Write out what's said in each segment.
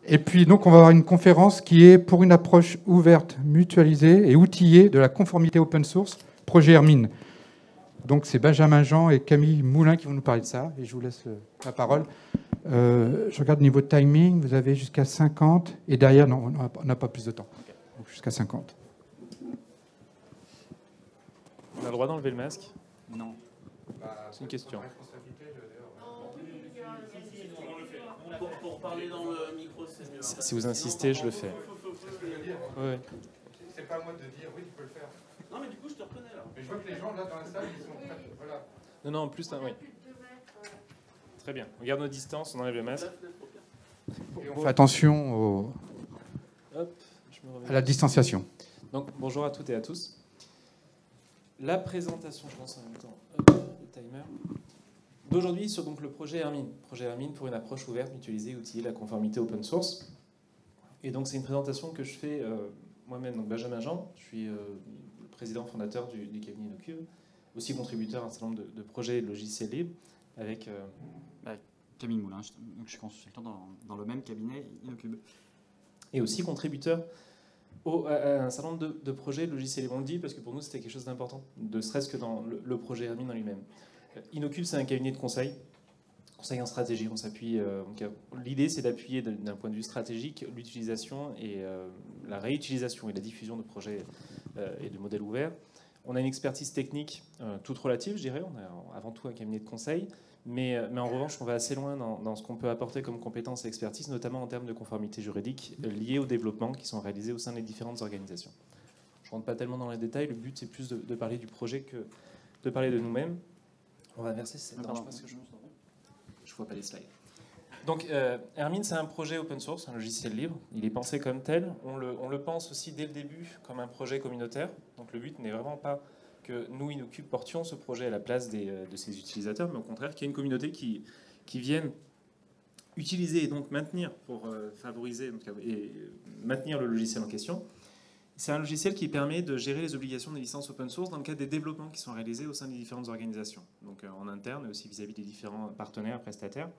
Et puis, donc, on va avoir une conférence qui est pour une approche ouverte, mutualisée et outillée de la conformité open source, projet Hermine. Donc, c'est Benjamin Jean et Camille Moulin qui vont nous parler de ça. Et je vous laisse la parole. Je regarde au niveau de timing, vous avez jusqu'à 50. Et derrière, non, on n'a pas plus de temps. Donc, jusqu'à 50. On a le droit d'enlever le masque? Non. C'est une question. Pour parler dans le micro, c'est mieux. Si vous insistez, je le fais. Ouais. C'est pas à moi de dire oui, tu peux le faire. Non, mais du coup, je te reconnais là. Mais je vois que les gens là dans la salle, ils sont prêts. Voilà. Non, en plus, oui. Très bien. On garde nos distances, on enlève le masque. Et on fait attention à la distanciation. Donc, bonjour à toutes et à tous. La présentation, je lance en même temps le timer, d'aujourd'hui sur donc, le projet Hermine. Projet Hermine pour une approche ouverte, mutualisée, outillée, la conformité open source. Et donc, c'est une présentation que je fais moi-même, donc Benjamin Jean. Je suis le président fondateur du cabinet InnoCube, aussi contributeur à un certain nombre de projets et de logiciels libres, avec Camille Moulin, donc je suis consultant dans le même cabinet InnoCube. Et aussi contributeur à un certain nombre de projets de logiciels libres. On le dit parce que pour nous, c'était quelque chose d'important, ne serait-ce que dans le projet Hermine en lui-même. InnoCube, c'est un cabinet de conseil en stratégie. On s'appuie. L'idée, c'est d'appuyer d'un point de vue stratégique l'utilisation et la réutilisation et la diffusion de projets et de modèles ouverts. On a une expertise technique toute relative, je dirais. On a avant tout un cabinet de conseil. Mais en revanche, on va assez loin dans ce qu'on peut apporter comme compétences et expertise, notamment en termes de conformité juridique liée au développement qui sont réalisés au sein des différentes organisations. Je ne rentre pas tellement dans les détails. Le but, c'est plus de parler du projet que de parler de nous-mêmes. On va inverser cette page parce que je ne vois pas les slides. Donc, Hermine, c'est un projet open source, un logiciel libre. Il est pensé comme tel. On le pense aussi dès le début comme un projet communautaire. Donc, le but n'est vraiment pas que nous, InnoCube, portions ce projet à la place de ses utilisateurs, mais au contraire qu'il y ait une communauté qui vienne utiliser et donc maintenir pour favoriser et maintenir le logiciel en question. C'est un logiciel qui permet de gérer les obligations des licences open source dans le cadre des développements qui sont réalisés au sein des différentes organisations, donc en interne et aussi vis-à-vis des différents partenaires, prestataires.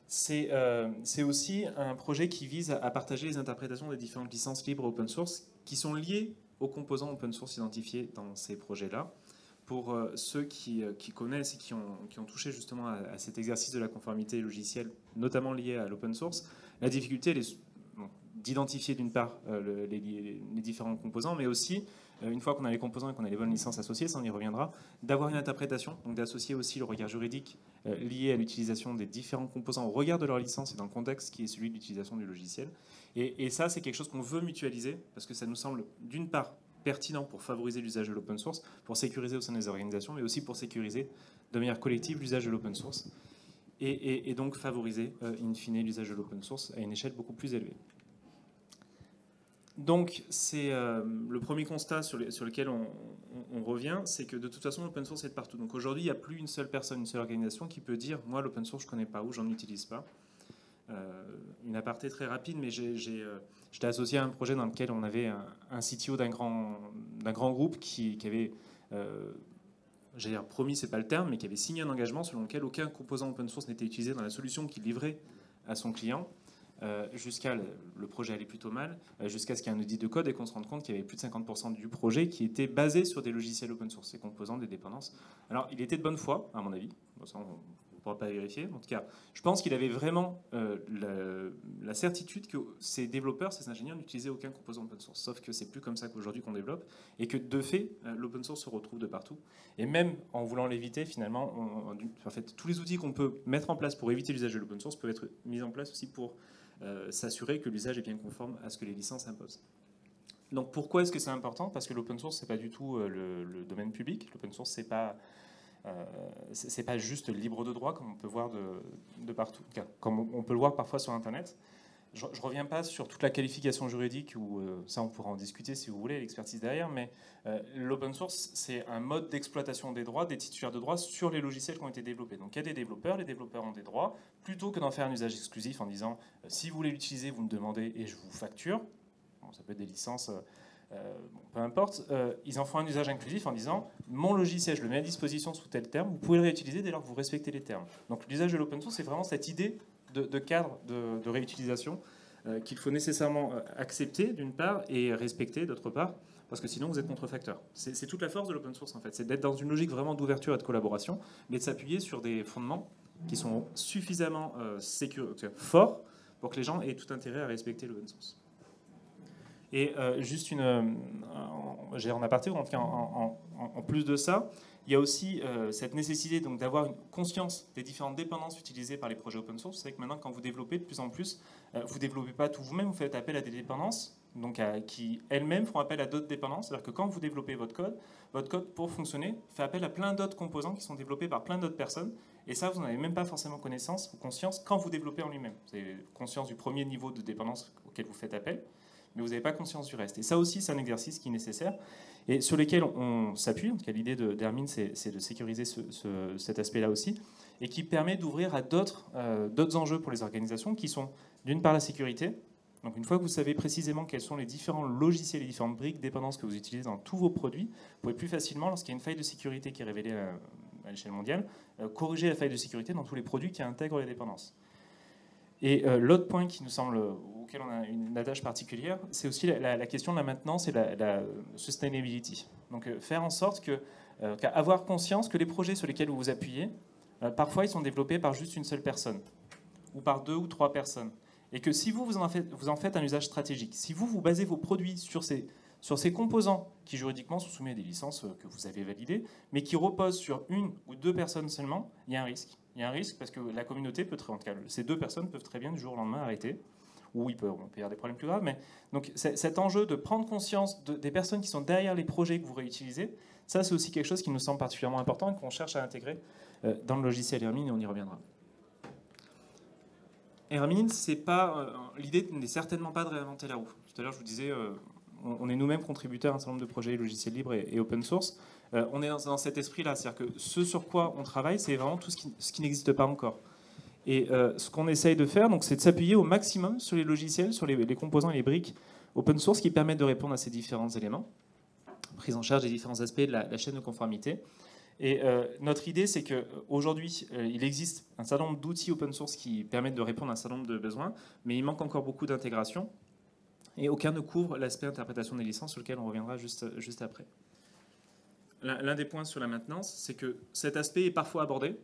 C'est aussi un projet qui vise à partager les interprétations des différentes licences libres open source qui sont liées aux composants open source identifiés dans ces projets-là. Pour ceux qui connaissent et qui ont touché justement à cet exercice de la conformité logicielle, notamment lié à l'open source, la difficulté elle est d'identifier d'une part les différents composants, mais aussi, une fois qu'on a les composants et qu'on a les bonnes licences associées, ça on y reviendra, d'avoir une interprétation, donc d'associer aussi le regard juridique lié à l'utilisation des différents composants au regard de leur licence et dans le contexte qui est celui de l'utilisation du logiciel. Et ça, c'est quelque chose qu'on veut mutualiser, parce que ça nous semble, d'une part, pertinent pour favoriser l'usage de l'open source, pour sécuriser au sein des organisations, mais aussi pour sécuriser de manière collective l'usage de l'open source, et donc favoriser, in fine, l'usage de l'open source à une échelle beaucoup plus élevée. Donc, c'est le premier constat sur lequel on revient, c'est que de toute façon, l'open source est de partout. Donc aujourd'hui, il n'y a plus une seule personne, une seule organisation qui peut dire « moi, l'open source, je ne connais pas ou j'en utilise pas ». Une aparté très rapide, mais j'étais associé à un projet dans lequel on avait un CTO d'un grand groupe qui avait, j'allais dire promis, c'est pas le terme, mais qui avait signé un engagement selon lequel aucun composant open source n'était utilisé dans la solution qu'il livrait à son client. Jusqu'à le projet allait plutôt mal, jusqu'à ce qu'il y ait un audit de code et qu'on se rende compte qu'il y avait plus de 50% du projet qui était basé sur des logiciels open source, ces composants, des dépendances. Alors, il était de bonne foi, à mon avis. Bon, ça, on ne pourra pas vérifier. En tout cas, je pense qu'il avait vraiment la certitude que ces développeurs, ces ingénieurs n'utilisaient aucun composant open source. Sauf que c'est plus comme ça qu'aujourd'hui qu'on développe et que de fait, l'open source se retrouve de partout. Et même en voulant l'éviter, finalement, en fait, tous les outils qu'on peut mettre en place pour éviter l'usage de l'open source peuvent être mis en place aussi pour s'assurer que l'usage est bien conforme à ce que les licences imposent. Donc pourquoi est-ce que c'est important? Parce que l'open source, c'est pas du tout le domaine public. L'open source, c'est pas juste libre de droit comme on peut voir de partout, comme on peut le voir parfois sur Internet. Je ne reviens pas sur toute la qualification juridique, où ça on pourra en discuter si vous voulez, l'expertise derrière, mais l'open source, c'est un mode d'exploitation des droits, des titulaires de droits sur les logiciels qui ont été développés. Donc il y a des développeurs, les développeurs ont des droits, plutôt que d'en faire un usage exclusif en disant si vous voulez l'utiliser, vous me demandez et je vous facture. Bon, ça peut être des licences, peu importe. Ils en font un usage inclusif en disant mon logiciel, je le mets à disposition sous tel terme, vous pouvez le réutiliser dès lors que vous respectez les termes. Donc l'usage de l'open source, c'est vraiment cette idée de cadre de réutilisation qu'il faut nécessairement accepter d'une part et respecter d'autre part, parce que sinon vous êtes contrefacteur. C'est toute la force de l'open source en fait, c'est d'être dans une logique vraiment d'ouverture et de collaboration, mais de s'appuyer sur des fondements qui sont suffisamment forts pour que les gens aient tout intérêt à respecter l'open source. Et juste en aparté, ou en tout cas en plus de ça, il y a aussi cette nécessité donc d'avoir une conscience des différentes dépendances utilisées par les projets open source. Vous savez que maintenant, quand vous développez de plus en plus, vous ne développez pas tout vous-même, vous faites appel à des dépendances donc qui elles-mêmes font appel à d'autres dépendances. C'est-à-dire que quand vous développez votre code pour fonctionner fait appel à plein d'autres composants qui sont développés par plein d'autres personnes. Et ça, vous n'en avez même pas forcément connaissance ou conscience quand vous développez en lui-même. Vous avez conscience du premier niveau de dépendance auquel vous faites appel, mais vous n'avez pas conscience du reste. Et ça aussi, c'est un exercice qui est nécessaire et sur lequel on s'appuie. En tout cas, l'idée d'Hermine, c'est de sécuriser cet aspect-là aussi, et qui permet d'ouvrir à d'autres enjeux pour les organisations, qui sont d'une part la sécurité. Donc une fois que vous savez précisément quels sont les différents logiciels, les différentes briques dépendances que vous utilisez dans tous vos produits, vous pouvez plus facilement, lorsqu'il y a une faille de sécurité qui est révélée à l'échelle mondiale, corriger la faille de sécurité dans tous les produits qui intègrent les dépendances. Et l'autre point qui nous semble, auquel on a une attache particulière, c'est aussi la question de la maintenance et la sustainability. Donc faire en sorte avoir conscience que les projets sur lesquels vous vous appuyez, parfois ils sont développés par juste une seule personne, ou par 2 ou 3 personnes. Et que si vous en faites un usage stratégique, si vous basez vos produits sur ces composants qui juridiquement sont soumis à des licences que vous avez validées, mais qui reposent sur 1 ou 2 personnes seulement, il y a un risque. Il y a un risque parce que la communauté peut en tout cas, ces 2 personnes peuvent très bien du jour au lendemain arrêter, ou on peut y avoir des problèmes plus graves. Mais donc cet enjeu de prendre conscience des personnes qui sont derrière les projets que vous réutilisez, ça c'est aussi quelque chose qui nous semble particulièrement important et qu'on cherche à intégrer dans le logiciel Hermine, et on y reviendra. Hermine, l'idée n'est certainement pas de réinventer la roue. Tout à l'heure, je vous disais, on est nous-mêmes contributeurs à un certain nombre de projets logiciels libres et open source. On est dans cet esprit-là, c'est-à-dire que ce sur quoi on travaille, c'est vraiment tout ce qui n'existe pas encore. Et ce qu'on essaye de faire, c'est de s'appuyer au maximum sur les logiciels, sur les composants et les briques open source qui permettent de répondre à ces différents éléments, prise en charge des différents aspects de la chaîne de conformité. Et notre idée, c'est qu'aujourd'hui, il existe un certain nombre d'outils open source qui permettent de répondre à un certain nombre de besoins, mais il manque encore beaucoup d'intégration, et aucun ne couvre l'aspect interprétation des licences, sur lequel on reviendra juste après. L'un des points sur la maintenance, c'est que cet aspect est parfois abordé,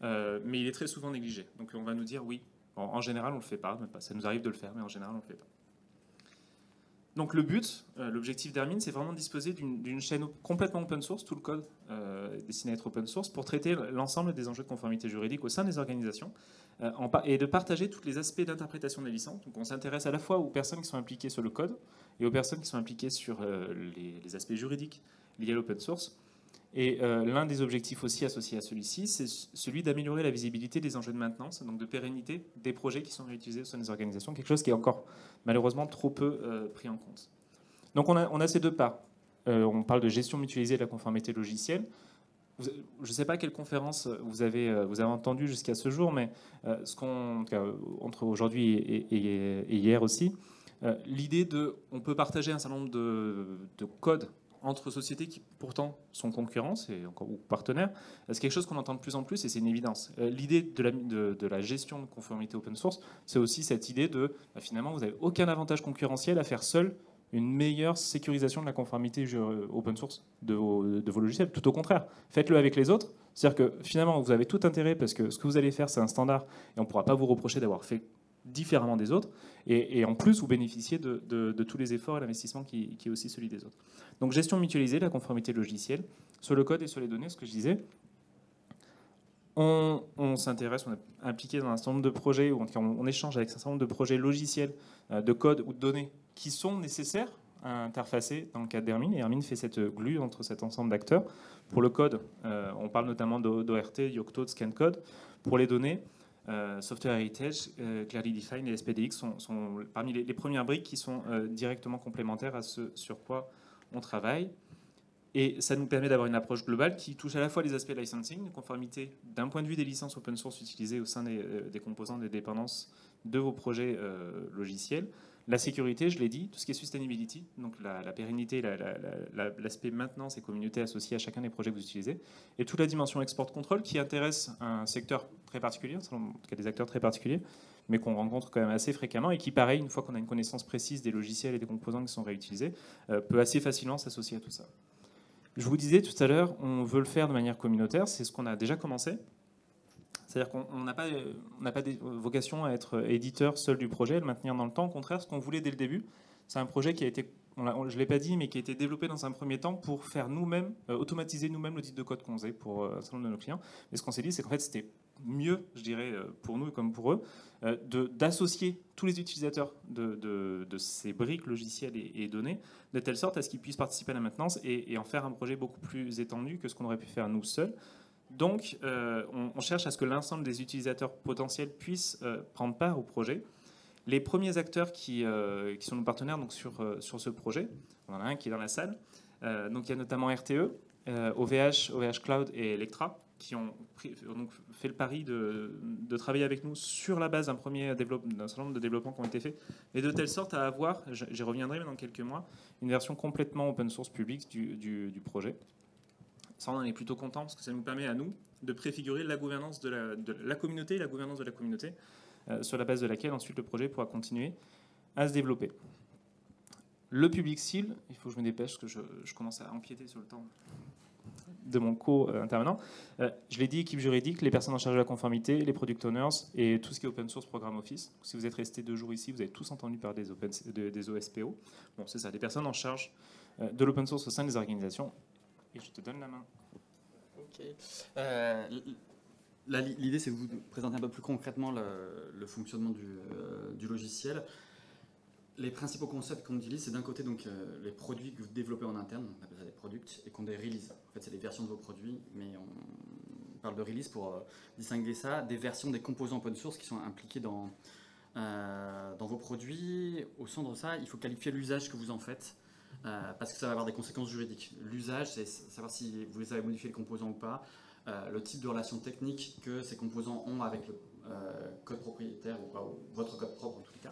mais il est très souvent négligé. Donc on va nous dire oui, en général on ne le fait pas, ça nous arrive de le faire, mais en général on ne le fait pas. Donc le but, l'objectif d'Hermine, c'est vraiment de disposer d'une chaîne complètement open source, tout le code destiné à être open source, pour traiter l'ensemble des enjeux de conformité juridique au sein des organisations, et de partager tous les aspects d'interprétation des licences. Donc on s'intéresse à la fois aux personnes qui sont impliquées sur le code et aux personnes qui sont impliquées sur les aspects juridiques liés à l'open source. Et l'un des objectifs aussi associés à celui-ci, c'est celui d'améliorer la visibilité des enjeux de maintenance, donc de pérennité des projets qui sont réutilisés au sein des organisations, quelque chose qui est encore malheureusement trop peu pris en compte. Donc on a ces 2 parts. On parle de gestion mutualisée de la conformité logicielle. Je ne sais pas quelle conférence vous avez entendu jusqu'à ce jour, mais entre aujourd'hui et hier aussi, l'idée on peut partager un certain nombre de codes entre sociétés qui pourtant sont concurrents ou partenaires, c'est quelque chose qu'on entend de plus en plus et c'est une évidence. L'idée de la gestion de conformité open source, c'est aussi cette idée finalement, vous n'avez aucun avantage concurrentiel à faire seul une meilleure sécurisation de la conformité open source de vos logiciels. Tout au contraire, faites-le avec les autres. C'est-à-dire que finalement, vous avez tout intérêt parce que ce que vous allez faire, c'est un standard et on ne pourra pas vous reprocher d'avoir fait différemment des autres, et en plus vous bénéficiez de tous les efforts et l'investissement qui est aussi celui des autres. Donc gestion mutualisée, la conformité logicielle, sur le code et sur les données, ce que je disais, on s'intéresse, on est impliqué dans un certain nombre de projets, ou en tout cas on échange avec un certain nombre de projets logiciels, de code ou de données qui sont nécessaires à interfacer dans le cadre d'Hermine, et Hermine fait cette glue entre cet ensemble d'acteurs. Pour le code, on parle notamment d'ORT, Yocto, ScanCode. Pour les données, Software Heritage, Clearly Defined et SPDX sont parmi les premières briques qui sont directement complémentaires à ce sur quoi on travaille. Et ça nous permet d'avoir une approche globale qui touche à la fois les aspects licensing, de conformité d'un point de vue des licences open source utilisées au sein des composants des dépendances de vos projets logiciels. La sécurité, je l'ai dit, tout ce qui est sustainability, donc la pérennité, l'aspect maintenance et communauté associé à chacun des projets que vous utilisez, et toute la dimension export control qui intéresse un secteur très très particulier, en tout cas des acteurs très particuliers, mais qu'on rencontre quand même assez fréquemment et qui, pareil, une fois qu'on a une connaissance précise des logiciels et des composants qui sont réutilisés, peut assez facilement s'associer à tout ça. Je vous disais tout à l'heure, on veut le faire de manière communautaire, c'est ce qu'on a déjà commencé. C'est-à-dire qu'on n'a pas des vocation à être éditeur seul du projet, le maintenir dans le temps. Au contraire, ce qu'on voulait dès le début, c'est un projet qui a été, je ne l'ai pas dit, mais qui a été développé dans un premier temps pour faire nous-mêmes, automatiser nous-mêmes l'audit de code qu'on faisait pour un certain nombre de nos clients. Et ce qu'on s'est dit, c'est qu'en fait, c'était mieux, je dirais, pour nous et comme pour eux, d'associer tous les utilisateurs de ces briques logicielles et données, de telle sorte à ce qu'ils puissent participer à la maintenance et en faire un projet beaucoup plus étendu que ce qu'on aurait pu faire nous seuls. Donc, on cherche à ce que l'ensemble des utilisateurs potentiels puissent prendre part au projet. Les premiers acteurs qui sont nos partenaires donc, sur ce projet, on en a un qui est dans la salle. Donc, il y a notamment RTE, OVH Cloud et Electra, qui ont donc fait le pari de travailler avec nous sur la base d'un certain nombre de développements qui ont été faits, et de telle sorte à avoir, j'y reviendrai dans quelques mois, une version complètement open source publique du projet. Ça, on en est plutôt content parce que ça nous permet à nous de préfigurer la gouvernance de la communauté et la gouvernance de la communauté sur la base de laquelle ensuite le projet pourra continuer à se développer. Le public cible, il faut que je me dépêche parce que je commence à empiéter sur le temps de mon co-intervenant. Je l'ai dit, équipe juridique, les personnes en charge de la conformité, les product owners et tout ce qui est open source programme Office. Si vous êtes resté 2 jours ici, vous avez tous entendu parler des OSPO. Bon, c'est ça, les personnes en charge de l'open source au sein des organisations. Et je te donne la main. Ok. L'idée, c'est de vous présenter un peu plus concrètement le fonctionnement du logiciel. Les principaux concepts qu'on utilise, c'est d'un côté donc, les produits que vous développez en interne, on appelle ça des products, et qu'on des releases. En fait, c'est les versions de vos produits, mais on parle de release pour distinguer ça des versions des composants open source qui sont impliqués dans vos produits. Au centre de ça, il faut qualifier l'usage que vous en faites. Parce que ça va avoir des conséquences juridiques. L'usage, c'est savoir si vous avez modifié les composants ou pas, le type de relation technique que ces composants ont avec le code propriétaire ou votre code propre en tout cas.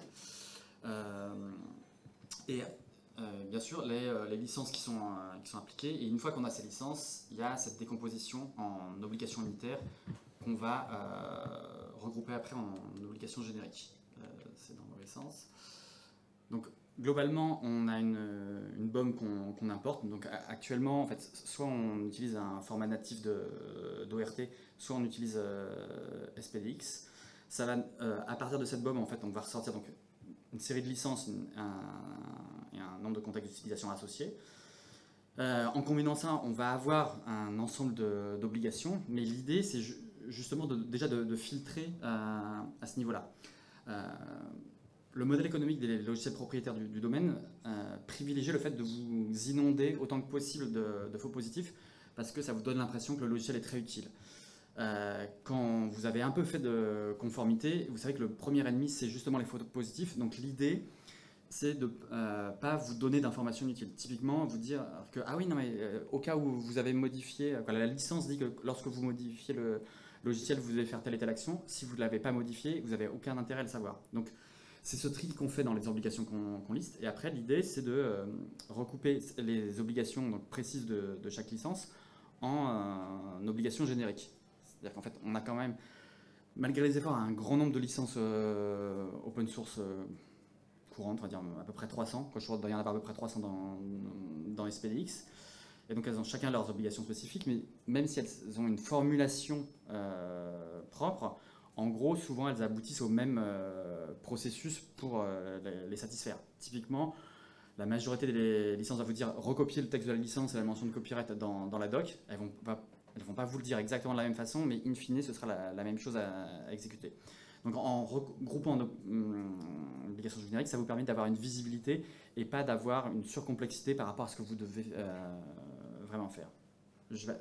Bien sûr, les licences qui sont appliquées. Et une fois qu'on a ces licences, il y a cette décomposition en obligations unitaires qu'on va regrouper après en obligations génériques. C'est dans le mauvais sens. Donc, globalement, on a une BOM qu'on importe. Donc actuellement, en fait, soit on utilise un format natif d'ORT, soit on utilise SPDX. Ça va, à partir de cette BOM, en fait, on va ressortir donc une série de licences et un nombre de contextes d'utilisation associés. En combinant ça, on va avoir un ensemble d'obligations, mais l'idée, c'est justement déjà de filtrer à ce niveau-là. Le modèle économique des logiciels propriétaires du domaine privilégie le fait de vous inonder autant que possible de faux positifs parce que ça vous donne l'impression que le logiciel est très utile. Quand vous avez un peu fait de conformité, vous savez que le premier ennemi, c'est justement les faux positifs. Donc l'idée, c'est de ne pas vous donner d'informations inutiles. Typiquement, vous dire que, ah oui, non, mais au cas où vous avez modifié, la licence dit que lorsque vous modifiez le logiciel, vous devez faire telle et telle action. Si vous ne l'avez pas modifié, vous n'avez aucun intérêt à le savoir. Donc, c'est ce tri qu'on fait dans les obligations qu'on liste. Et après, l'idée, c'est de recouper les obligations donc, précises de chaque licence en obligations génériques. C'est-à-dire qu'en fait, on a quand même, malgré les efforts, un grand nombre de licences open source courantes, on va dire à peu près 300. Quand je crois qu'il doit y en avoir à peu près 300 dans SPDX. Et donc, elles ont chacun leurs obligations spécifiques, mais même si elles ont une formulation propre, en gros, souvent, elles aboutissent au même processus pour les satisfaire. Typiquement, la majorité des licences va vous dire recopier le texte de la licence et la mention de copyright dans la doc. Elles vont pas vous le dire exactement de la même façon, mais in fine, ce sera la même chose à exécuter. Donc, en regroupant obligations génériques, ça vous permet d'avoir une visibilité et pas d'avoir une surcomplexité par rapport à ce que vous devez vraiment faire.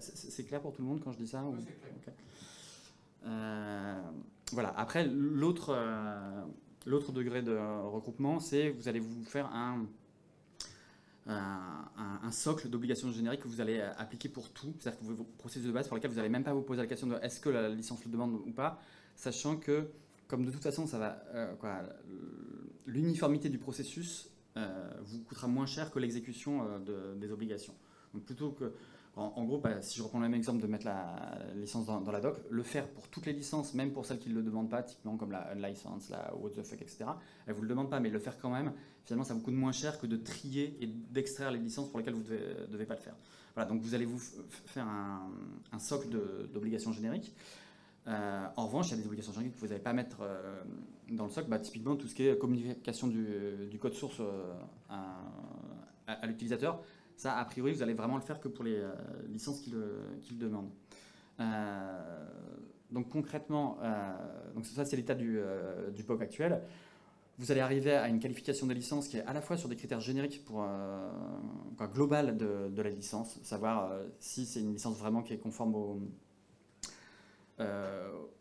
C'est clair pour tout le monde quand je dis ça ou... C'est clair. Okay. Voilà. Après, l'autre degré de regroupement, c'est vous allez vous faire un socle d'obligations génériques que vous allez appliquer pour tout. C'est-à-dire que vos processus de base pour lesquels vous n'allez même pas vous poser la question de est-ce que la licence le demande ou pas, sachant que, comme de toute façon, ça va, l'uniformité du processus vous coûtera moins cher que l'exécution des obligations. Donc plutôt que En gros, si je reprends le même exemple de mettre la licence dans la doc, le faire pour toutes les licences, même pour celles qui ne le demandent pas, typiquement comme la Unlicense, la What the fuck, etc., elles ne vous le demandent pas, mais le faire quand même, finalement, ça vous coûte moins cher que de trier et d'extraire les licences pour lesquelles vous ne devez pas le faire. Voilà, donc vous allez vous faire un socle d'obligations génériques. En revanche, il y a des obligations génériques que vous n'allez pas mettre dans le socle. Typiquement, tout ce qui est communication du code source à l'utilisateur, ça, a priori, vous allez vraiment le faire que pour les licences qui le demandent. Donc concrètement, donc ça c'est l'état du POC actuel. Vous allez arriver à une qualification des licences qui est à la fois sur des critères génériques global de la licence, savoir si c'est une licence vraiment qui est conforme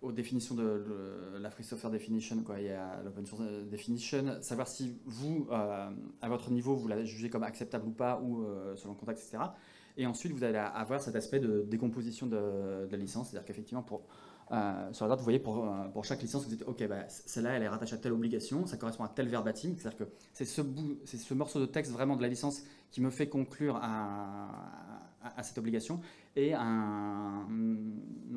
aux définitions de la Free Software Definition et à l'Open Source Definition, savoir si vous, à votre niveau, vous la jugez comme acceptable ou pas, ou selon le contexte, etc. Et ensuite, vous allez avoir cet aspect de décomposition de la licence, c'est-à-dire qu'effectivement, sur la droite, vous voyez, pour chaque licence, vous dites, OK, celle-là, elle est rattachée à telle obligation, ça correspond à tel verbatim, c'est-à-dire que c'est ce morceau de texte vraiment de la licence qui me fait conclure à cette obligation, et un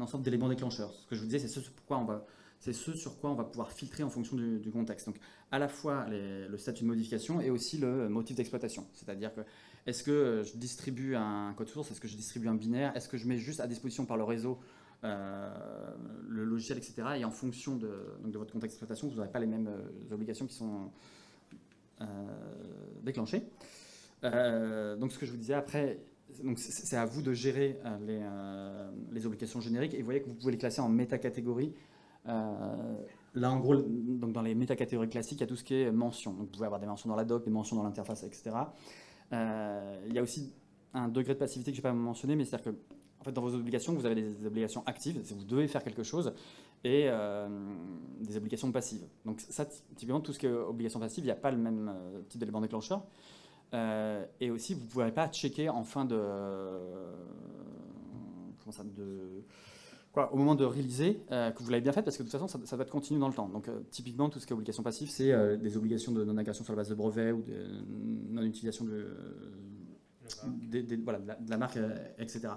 ensemble d'éléments déclencheurs. Ce que je vous disais, c'est ce sur quoi on va pouvoir filtrer en fonction du contexte. Donc, à la fois le statut de modification et aussi le motif d'exploitation. C'est-à-dire que est-ce que je distribue un code source, est-ce que je distribue un binaire, est-ce que je mets juste à disposition par le réseau le logiciel, etc. Et en fonction de votre contexte d'exploitation, vous n'aurez pas les mêmes obligations qui sont déclenchées. Donc, ce que je vous disais après, c'est à vous de gérer les obligations génériques, et vous voyez que vous pouvez les classer en métacatégories. Là, en gros, donc dans les métacatégories classiques, il y a tout ce qui est mention. Donc, vous pouvez avoir des mentions dans la doc, des mentions dans l'interface, etc. Il y a aussi un degré de passivité que je n'ai pas mentionné, mais c'est-à-dire que en fait, dans vos obligations, vous avez des obligations actives, vous devez faire quelque chose, et des obligations passives. Donc ça, typiquement, tout ce qui est obligation passive, il n'y a pas le même type d'élément déclencheur. Et aussi, vous ne pourrez pas checker en fin au moment de réaliser que vous l'avez bien fait, parce que de toute façon, ça va être continu dans le temps. Donc typiquement, tout ce qui est obligation passive, c'est des obligations de non-agression sur la base de brevet, ou de non-utilisation de la marque, etc.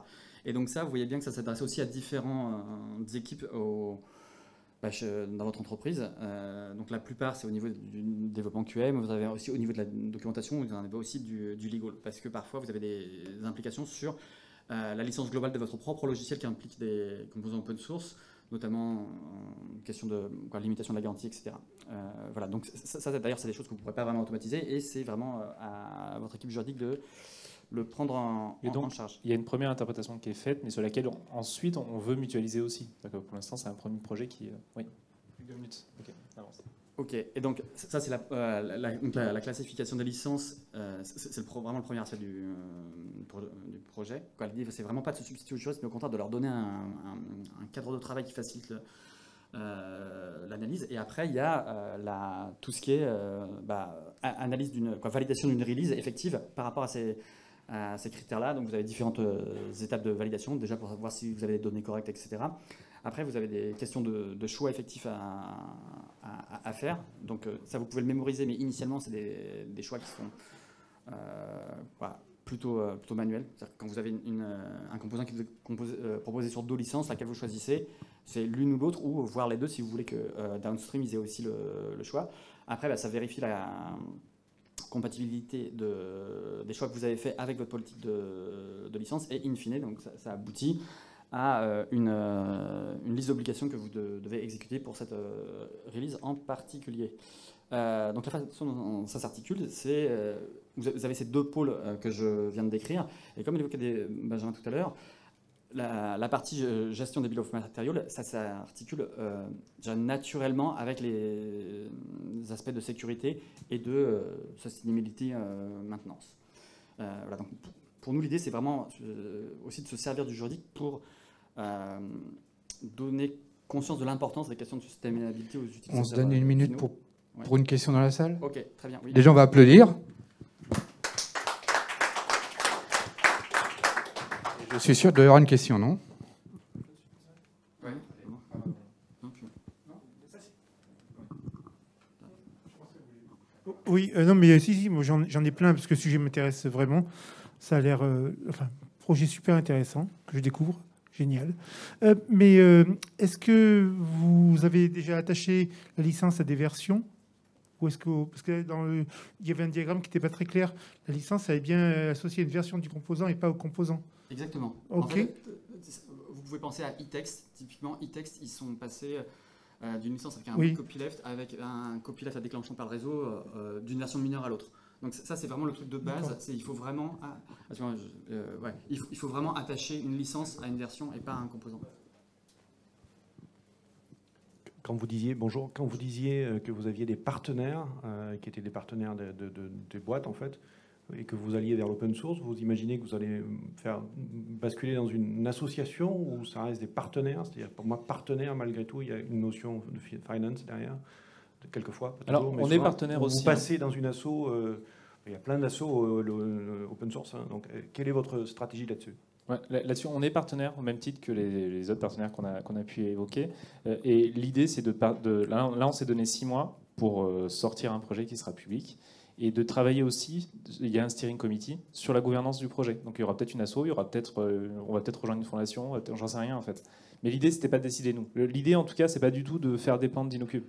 Et donc ça, vous voyez bien que ça s'adresse aussi à différentes équipes dans votre entreprise. Donc la plupart, c'est au niveau du développement QM, vous avez aussi au niveau de la documentation, vous en avez aussi du legal, parce que parfois vous avez des implications sur la licence globale de votre propre logiciel qui implique des composants open source, notamment en question de limitation de la garantie, etc. Voilà, donc ça d'ailleurs, c'est des choses que vous ne pourrez pas vraiment automatiser, et c'est vraiment à votre équipe juridique de le prendre en charge. Il y a une première interprétation qui est faite, mais sur laquelle ensuite on veut mutualiser aussi. Pour l'instant, c'est un premier projet qui... Oui, 2 minutes. Ok, avance. Ok, et donc ça c'est la classification des licences, c'est vraiment le premier aspect du projet. L'idée, c'est vraiment pas de se substituer aux juristes, mais au contraire de leur donner un cadre de travail qui facilite l'analyse. Et après, il y a tout ce qui est analyse validation d'une release effective par rapport à ces critères-là. Donc vous avez différentes étapes de validation, déjà pour voir si vous avez les données correctes, etc. Après, vous avez des questions de choix effectifs à faire. Donc ça, vous pouvez le mémoriser, mais initialement, c'est des choix qui sont plutôt manuels. C'est-à-dire que quand vous avez un composant qui vous est proposé sur 2 licences, laquelle vous choisissez, c'est l'une ou l'autre, ou voir les deux si vous voulez que downstream, ils aient aussi le choix. Après, ça vérifie la compatibilité des choix que vous avez fait avec votre politique de licence, et in fine, donc ça aboutit à une liste d'obligations que vous devez exécuter pour cette release en particulier. Donc la façon dont ça s'articule, c'est vous avez ces 2 pôles que je viens de décrire, et comme évoqué Benjamin tout à l'heure, la partie gestion des bill of material, ça s'articule naturellement avec les aspects de sécurité et de sustainability maintenance. Voilà, donc pour nous, l'idée, c'est vraiment aussi de se servir du juridique pour donner conscience de l'importance des questions de sustainability aux utilisateurs. On se donne 1 minute pour une question dans la salle. Ok, très bien. Oui. Déjà, on va applaudir. Je suis sûr qu'il doit y avoir une question, non? Oui. Oui, non, mais si, moi j'en ai plein, parce que le sujet m'intéresse vraiment. Ça a l'air... projet super intéressant que je découvre. Génial. Mais est-ce que vous avez déjà attaché la licence à des versions? Ou est-ce que, parce que il y avait un diagramme qui n'était pas très clair, la licence avait bien associé une version du composant et pas au composant. Exactement. Ok. En fait, vous pouvez penser à e-text. Typiquement, e-text, ils sont passés d'une licence avec un copyleft avec un copyleft à déclenchement par le réseau d'une version mineure à l'autre. Donc ça, c'est vraiment le truc de base. Il faut vraiment, il faut vraiment attacher une licence à une version et pas à un composant. Quand vous disiez que vous aviez des partenaires qui étaient des partenaires des boîtes en fait, et que vous alliez vers l'open source, vous imaginez que vous allez faire basculer dans une association ou ça reste des partenaires? C'est-à-dire pour moi, partenaire, malgré tout, il y a une notion de finance derrière, quelquefois. Alors, on est partenaire aussi. Vous passez dans une asso, il y a plein d'assos open source. Hein, donc, quelle est votre stratégie là-dessus? Ouais, là-dessus, on est partenaire au même titre que les autres partenaires qu'on a pu évoquer. Et l'idée, c'est là, on s'est donné 6 mois pour sortir un projet qui sera public et de travailler aussi. Il y a un steering committee sur la gouvernance du projet. Donc il y aura peut-être une asso, on va peut-être rejoindre une fondation, j'en sais rien en fait. Mais l'idée, c'était pas de décider nous. L'idée, en tout cas, c'est pas du tout de faire dépendre d'Inocube.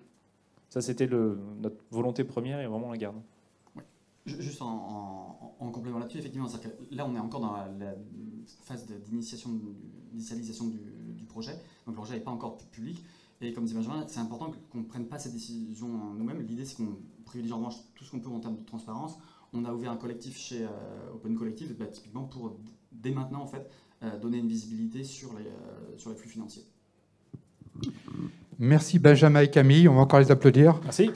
Ça, c'était notre volonté première et vraiment on la garde. Juste en complément là-dessus, effectivement, là on est encore dans la phase d'initialisation du projet, donc le projet n'est pas encore public, et comme dit Benjamin, c'est important qu'on ne prenne pas cette décision nous-mêmes. L'idée c'est qu'on privilégie en revanche tout ce qu'on peut en termes de transparence. On a ouvert un collectif chez Open Collective, typiquement pour dès maintenant en fait, donner une visibilité sur les flux financiers. Merci Benjamin et Camille, on va encore les applaudir. Merci.